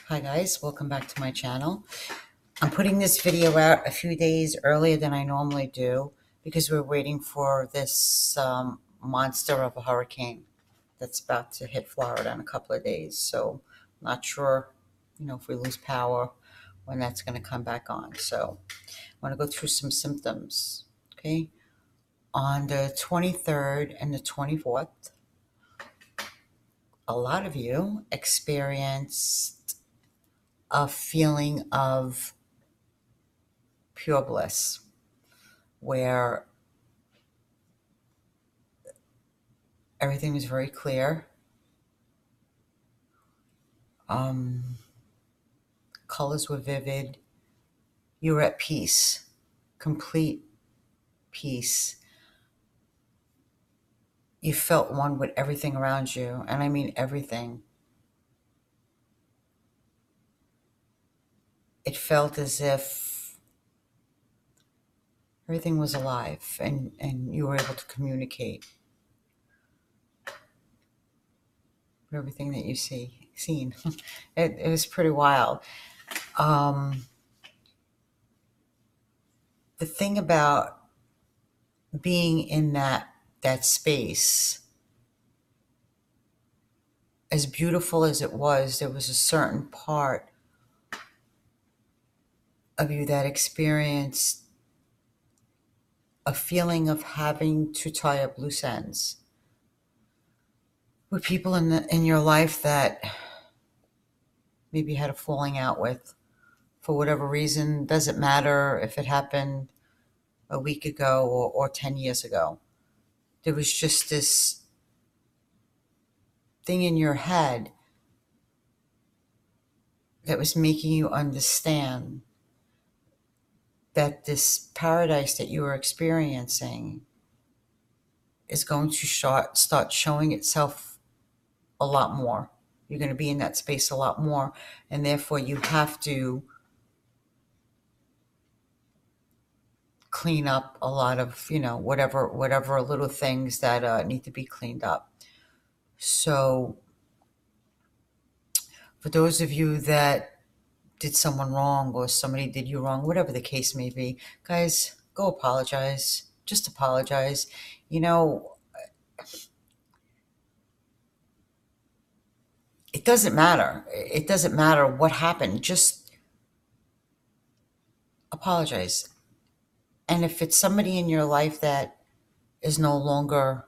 Hi guys, welcome back to my channel. I'm putting this video out a few days earlier than I normally do because we're waiting for this monster of a hurricane that's about to hit Florida in a couple of days. So I'm not sure, if we lose power, when that's going to come back on. So I want to go through some symptoms. Okay. On the 23rd and the 24th, a lot of you experienced a feeling of pure bliss where everything was very clear. Colors were vivid. You were at peace, complete peace. You felt one with everything around you, and I mean everything. It felt as if everything was alive and you were able to communicate everything that you seen. It was pretty wild. The thing about being in that space, as beautiful as it was, there was a certain part of you that experienced a feeling of having to tie up loose ends with people in your life that maybe you had a falling out with for whatever reason. Doesn't matter if it happened a week ago or 10 years ago. There was just this thing in your head that was making you understand that this paradise that you were experiencing is going to start showing itself a lot more. You're going to be in that space a lot more, and therefore you have to clean up a lot of, whatever little things that need to be cleaned up. So for those of you that did someone wrong or somebody did you wrong, whatever the case may be, guys, go apologize. Just apologize. It doesn't matter. It doesn't matter what happened. Just apologize. And if it's somebody in your life that is no longer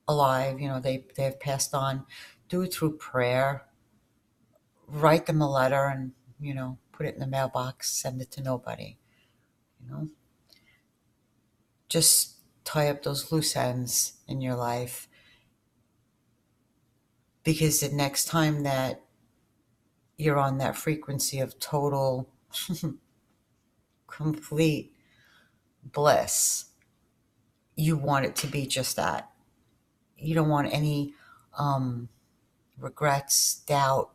alive, they've passed on, do it through prayer. Write them a letter and, put it in the mailbox, send it to nobody. Just tie up those loose ends in your life, because the next time that you're on that frequency of total, complete bliss, you want it to be just that. You don't want any regrets, doubt,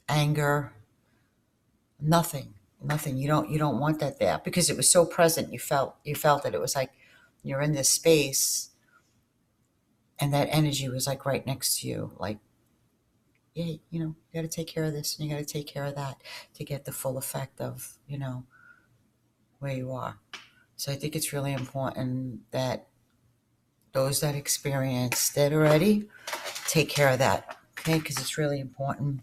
anger, nothing. You don't want that there, because it was so present. You felt it. It was like you're in this space and that energy was like right next to you. Like, yeah, you got to take care of this and you got to take care of that to get the full effect of, where you are. So I think it's really important that those that experienced it already take care of that. Okay. Because it's really important.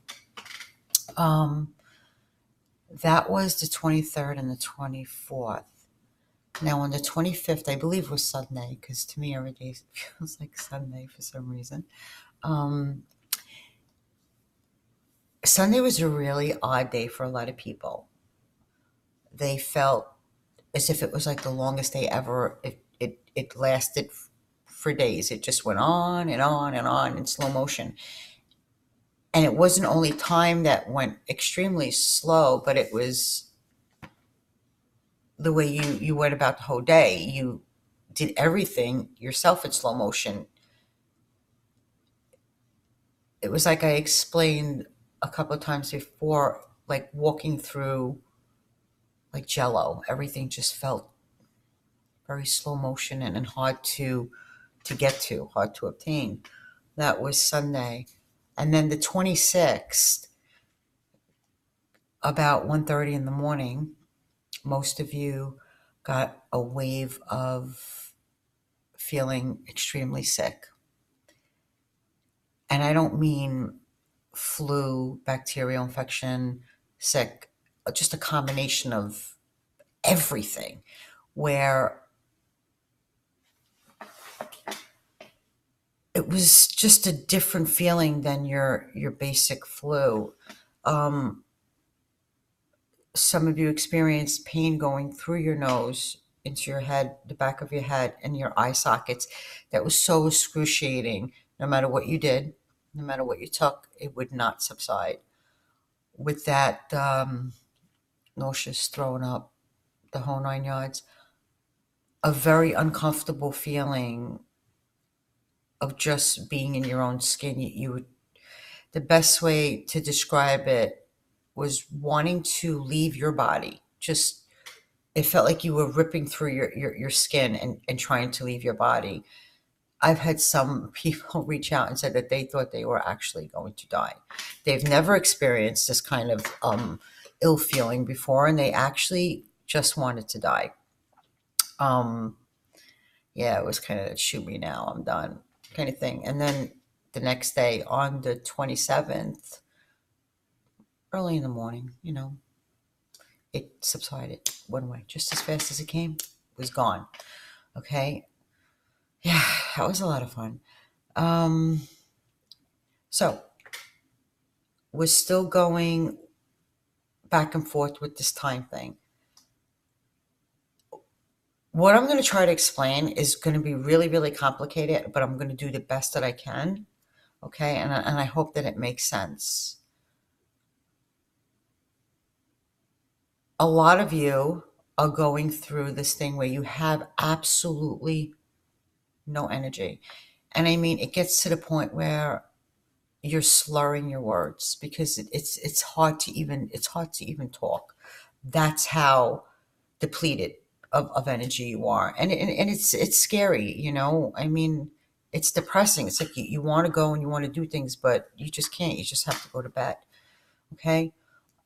That was the 23rd and the 24th. Now on the 25th, I believe was Sunday, because to me every day feels like Sunday for some reason. Sunday was a really odd day for a lot of people. They felt as if it was like the longest day ever. It lasted for days. It just went on and on and on in slow motion. And it wasn't only time that went extremely slow, but it was the way you went about the whole day. You did everything yourself in slow motion. It was like I explained a couple of times before, like walking through like Jello. Everything just felt very slow motion and hard to get to, hard to obtain. That was Sunday. And then the 26th, about 1:30 in the morning, most of you got a wave of feeling extremely sick. And I don't mean flu, bacterial infection, sick, just a combination of everything, where it was just a different feeling than your basic flu. Some of you experienced pain going through your nose into your head, the back of your head, and your eye sockets. That was so excruciating. No matter what you did, no matter what you took, it would not subside. With that, nauseous, throwing up, the whole 9 yards, a very uncomfortable feeling of just being in your own skin. You would, the best way to describe it was wanting to leave your body. Just, it felt like you were ripping through your skin and trying to leave your body. I've had some people reach out and said that they thought they were actually going to die. They've never experienced this kind of ill feeling before, and they actually just wanted to die. Yeah, it was kind of shoot me now, I'm done kind of thing. And then the next day, on the 27th, early in the morning, it subsided, went away just as fast as it came, it was gone. Okay. Yeah, that was a lot of fun. So we're still going back and forth with this time thing. What I'm going to try to explain is going to be really, really complicated, but I'm going to do the best that I can. Okay. And I hope that it makes sense. A lot of you are going through this thing where you have absolutely no energy. And I mean, it gets to the point where you're slurring your words because it's hard to even talk. That's how depleted of energy you are. And it's scary, I mean, it's depressing. It's like you want to go and you want to do things, but you just can't. You just have to go to bed. Okay.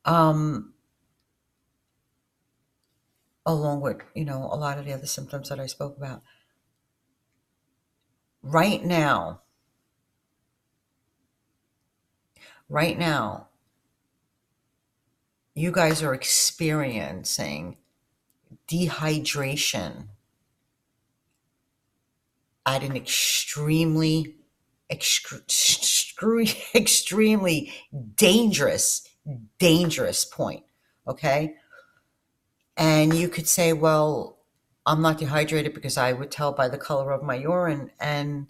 Along with, a lot of the other symptoms that I spoke about. Right now, you guys are experiencing dehydration at an extremely dangerous point. Okay. And you could say, well, I'm not dehydrated because I would tell by the color of my urine. And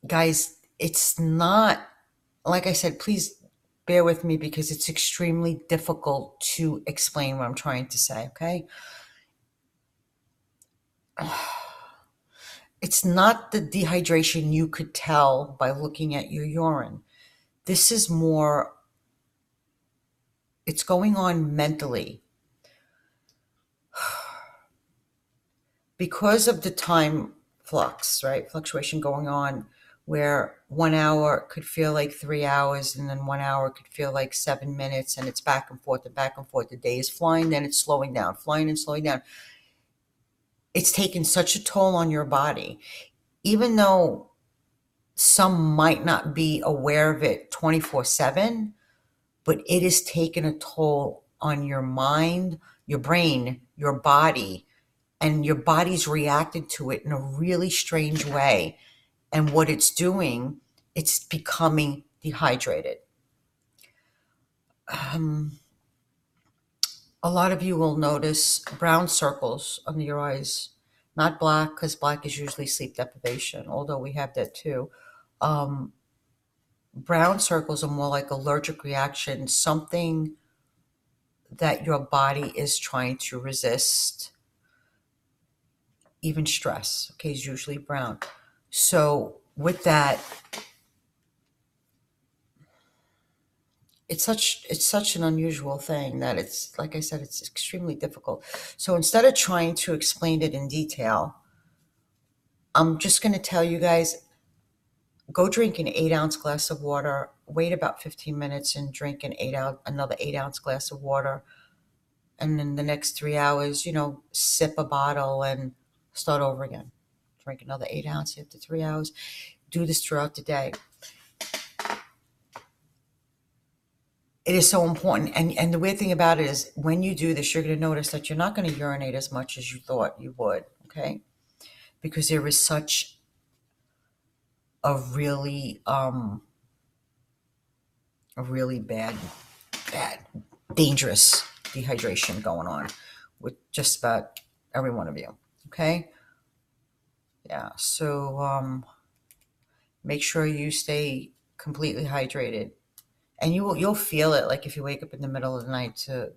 guys, it's not, like I said, please bear with me because it's extremely difficult to explain what I'm trying to say. Okay. It's not the dehydration you could tell by looking at your urine. This is more, it's going on mentally. Because of the time flux, right? Fluctuation going on where 1 hour could feel like 3 hours and then 1 hour could feel like 7 minutes, and it's back and forth and back and forth. The day is flying, then it's slowing down, flying and slowing down. It's taken such a toll on your body, even though some might not be aware of it 24/7, but it has taken a toll on your mind, your brain, your body, and your body's reacted to it in a really strange way. And what it's doing, it's becoming dehydrated. A lot of you will notice brown circles under your eyes, not black, because black is usually sleep deprivation, although we have that too. Brown circles are more like allergic reaction, something that your body is trying to resist. Even stress, okay, is usually brown. So with that, it's such an unusual thing that it's, like I said, it's extremely difficult. So instead of trying to explain it in detail, I'm just going to tell you guys Go drink an 8-ounce glass of water, wait about 15 minutes and drink another 8-ounce glass of water. And then the next 3 hours, sip a bottle and start over again. Drink another 8 ounce after 3 hours. Do this throughout the day. It is so important. And the weird thing about it is when you do this, you're going to notice that you're not going to urinate as much as you thought you would. Okay. Because there is such a really bad, dangerous dehydration going on with just about every one of you. Okay. Yeah. So, make sure you stay completely hydrated. And you'll feel it, like if you wake up in the middle of the night to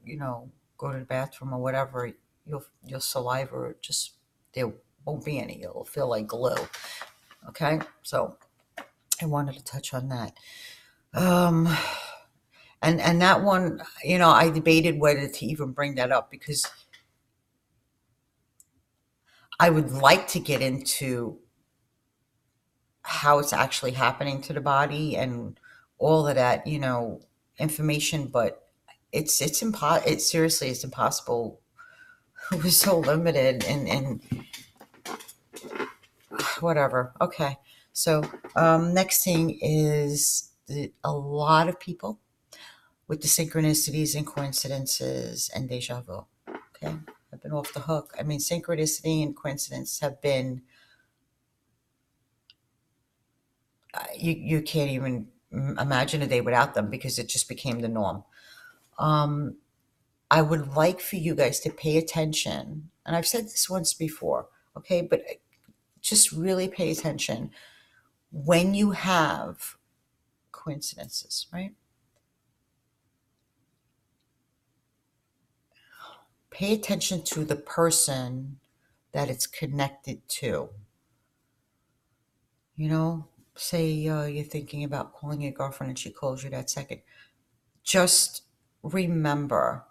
go to the bathroom or whatever, your saliva just, there won't be any. It'll feel like glue. Okay, so I wanted to touch on that. And that one, I debated whether to even bring that up because I would like to get into how it's actually happening to the body and all of that, information, but it's impossible. We're so limited and whatever. Okay. So, next thing is a lot of people with the synchronicities and coincidences and deja vu. Okay. I've been off the hook. I mean, synchronicity and coincidence have been, you can't even imagine a day without them because it just became the norm. I would like for you guys to pay attention, and I've said this once before, okay, but just really pay attention when you have coincidences, right? Pay attention to the person that it's connected to. Say you're thinking about calling your girlfriend and she calls you that second. Just remember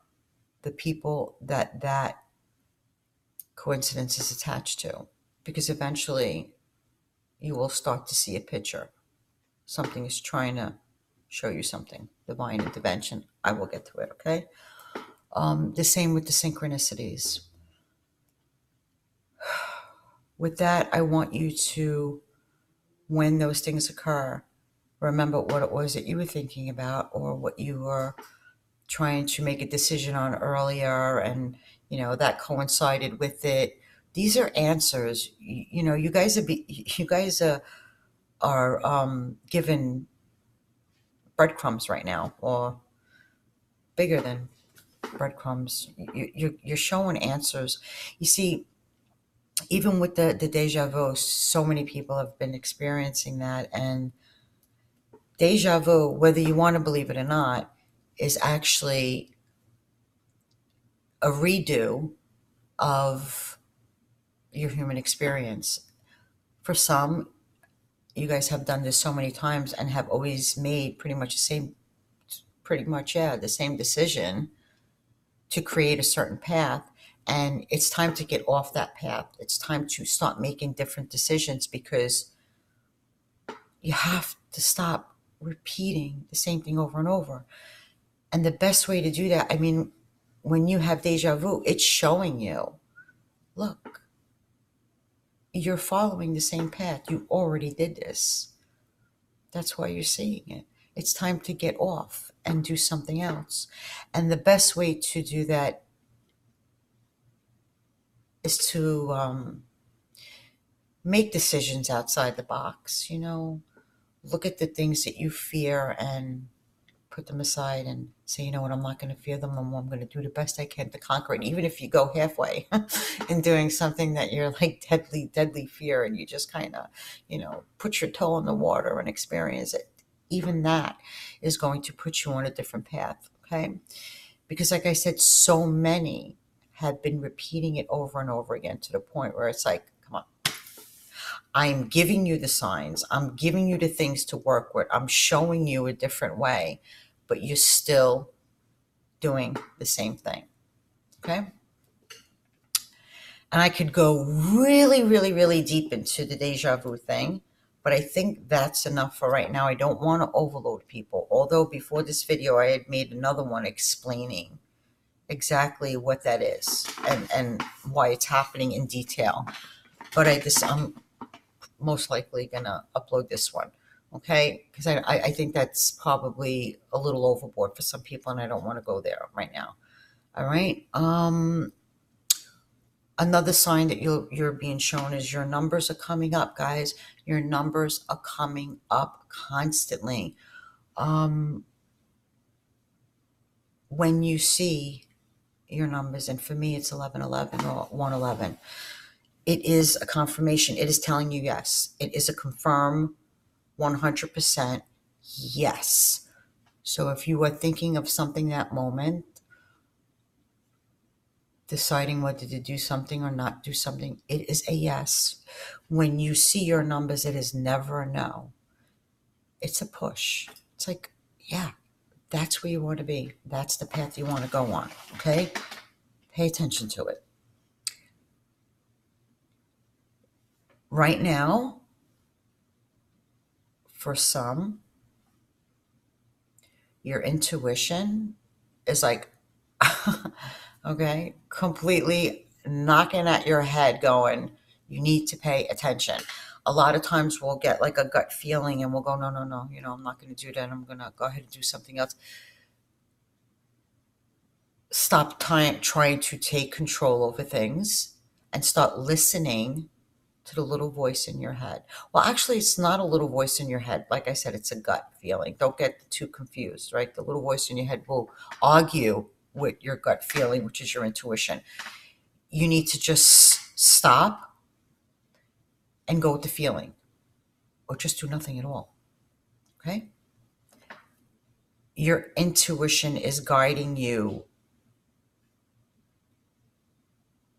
the people that coincidence is attached to, because eventually you will start to see a picture. Something is trying to show you something. Divine intervention. I will get to it, okay? The same with the synchronicities. With that, I want you to, when those things occur, remember what it was that you were thinking about or what you were trying to make a decision on earlier, and that coincided with it. These are answers. You guys are given breadcrumbs right now, or bigger than breadcrumbs. You're showing answers. You see, even with the deja vu, so many people have been experiencing that. And deja vu, whether you want to believe it or not, is actually a redo of your human experience. For some, you guys have done this so many times and have always made the same decision to create a certain path. And it's time to get off that path. It's time to start making different decisions, because you have to stop repeating the same thing over and over. And the best way to do that, I mean, when you have deja vu, it's showing you, look, you're following the same path. You already did this. That's why you're seeing it. It's time to get off and do something else. And the best way to do that is to make decisions outside the box. Look at the things that you fear and put them aside and say, you know what, I'm not going to fear them no more. I'm going to do the best I can to conquer it. Even if you go halfway in doing something that you're like deadly fear, and you just kind of, put your toe in the water and experience it. Even that is going to put you on a different path. Okay. Because like I said, so many have been repeating it over and over again to the point where it's like, come on, I'm giving you the signs. I'm giving you the things to work with. I'm showing you a different way, but you're still doing the same thing. Okay. And I could go really, really, really deep into the deja vu thing, But I think that's enough for right now. I don't want to overload people. Although before this video, I had made another one explaining exactly what that is and why it's happening in detail. But I'm most likely gonna upload this one, okay? Because I think that's probably a little overboard for some people, and I don't want to go there right now. All right. Another sign that you're being shown is your numbers are coming up, guys. Your numbers are coming up constantly. When you see your numbers, and for me it's 1111 or 111, it is a confirmation. It is telling you yes. It is a confirm 100% yes. So if you are thinking of something that moment, deciding whether to do something or not do something, it is a yes. When you see your numbers, it is never a no. It's a push. It's like, yeah, that's where you want to be. That's the path you want to go on. Okay? Pay attention to it. Right now, for some, your intuition is like, okay, completely knocking at your head going, you need to pay attention. A lot of times we'll get like a gut feeling and we'll go, no, no, no, I'm not going to do that. I'm going to go ahead and do something else. Stop trying to take control over things and start listening to the little voice in your head. Well, actually, it's not a little voice in your head. Like I said, it's a gut feeling. Don't get too confused, right? The little voice in your head will argue with your gut feeling, which is your intuition. You need to just stop and go with the feeling, or just do nothing at all. Okay? Your intuition is guiding you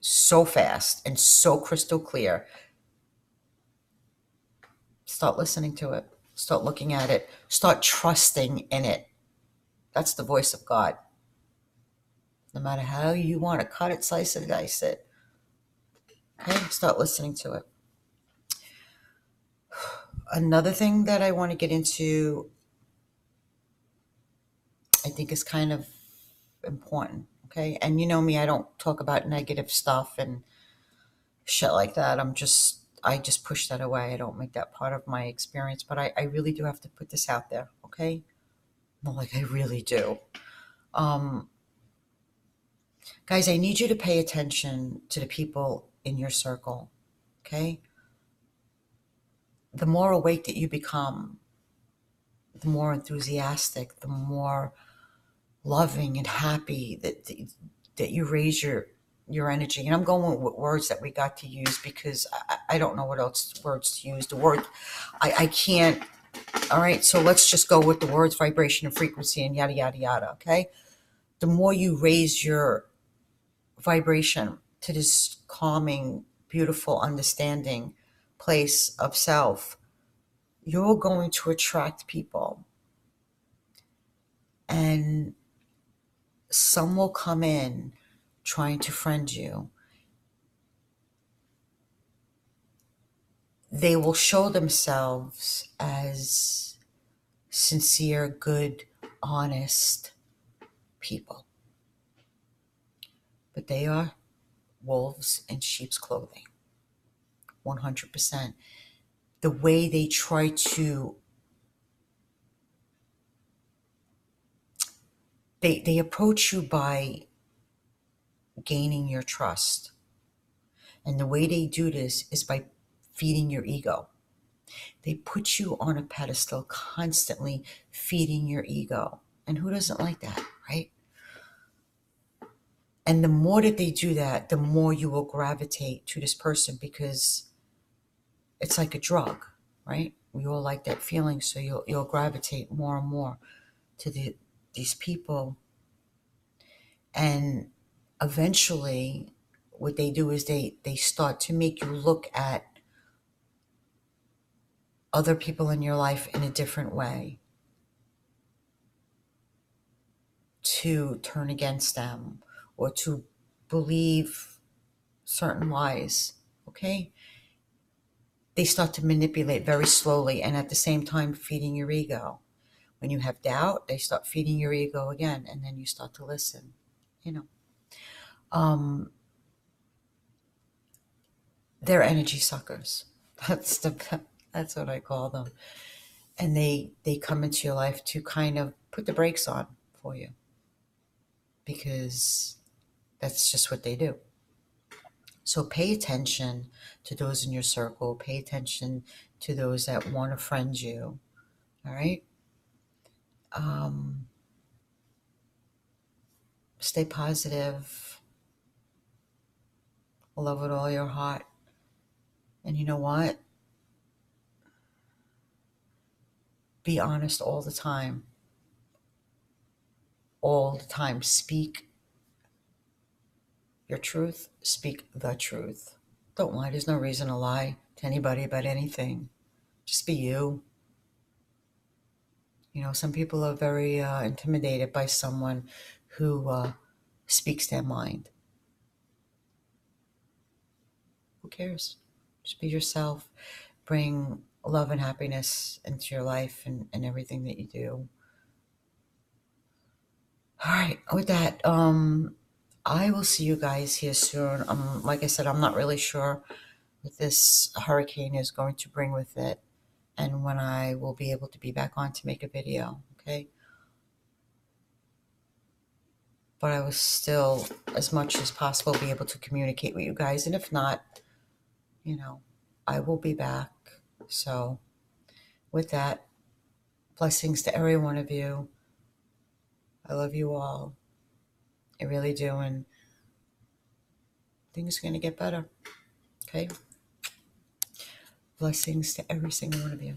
so fast and so crystal clear. Start listening to it. Start looking at it. Start trusting in it. That's the voice of God. No matter how you want to cut it, slice it, dice it. Okay? Start listening to it. Another thing that I want to get into, I think is kind of important. Okay? And you know me, I don't talk about negative stuff and shit like that. I just push that away. I don't make that part of my experience, but I really do have to put this out there. Okay? No, like I really do. Guys, I need you to pay attention to the people in your circle. Okay? The more awake that you become, the more enthusiastic, the more loving and happy that you raise your energy. And I'm going with words that we got to use because I don't know what else words to use. The word, I can't. All right, so let's just go with the words vibration and frequency and yada, yada, yada, okay? The more you raise your vibration to this calming, beautiful, understanding place of self, you're going to attract people. And some will come in trying to friend you. They will show themselves as sincere, good, honest people. But they are wolves in sheep's clothing. 100%. The way they try to, they approach you by gaining your trust. And the way they do this is by feeding your ego. They put you on a pedestal, constantly feeding your ego. And who doesn't like that, right? And the more that they do that, the more you will gravitate to this person, because it's like a drug, right? We all like that feeling, so you'll gravitate more and more to these people. And eventually what they do is they start to make you look at other people in your life in a different way, to turn against them or to believe certain lies. Okay? they start to manipulate very slowly and at the same time feeding your ego. When you have doubt, they start feeding your ego again, and then you start to listen. You know, um, they're energy suckers. That's what I call them, and they come into your life to kind of put the brakes on for you because that's just what they do. So pay attention to those in your circle. Pay attention to those that want to friend you. All right. Um, Stay positive. Love with all your heart. And you know what? Be honest all the time. All the time. Speak your truth. Speak the truth. Don't lie. There's no reason to lie to anybody about anything. Just be you. You know, some people are very intimidated by someone who speaks their mind. Who cares? Just be yourself. Bring love and happiness into your life and everything that you do. All right, with that, I will see you guys here soon. Like I said, I'm not really sure what this hurricane is going to bring with it and when I will be able to be back on to make a video, okay? But I will still, as much as possible, be able to communicate with you guys. And if not, you know, I will be back. So with that, blessings to every one of you. I love you all. I really do. And things are going to get better. Okay? Blessings to every single one of you.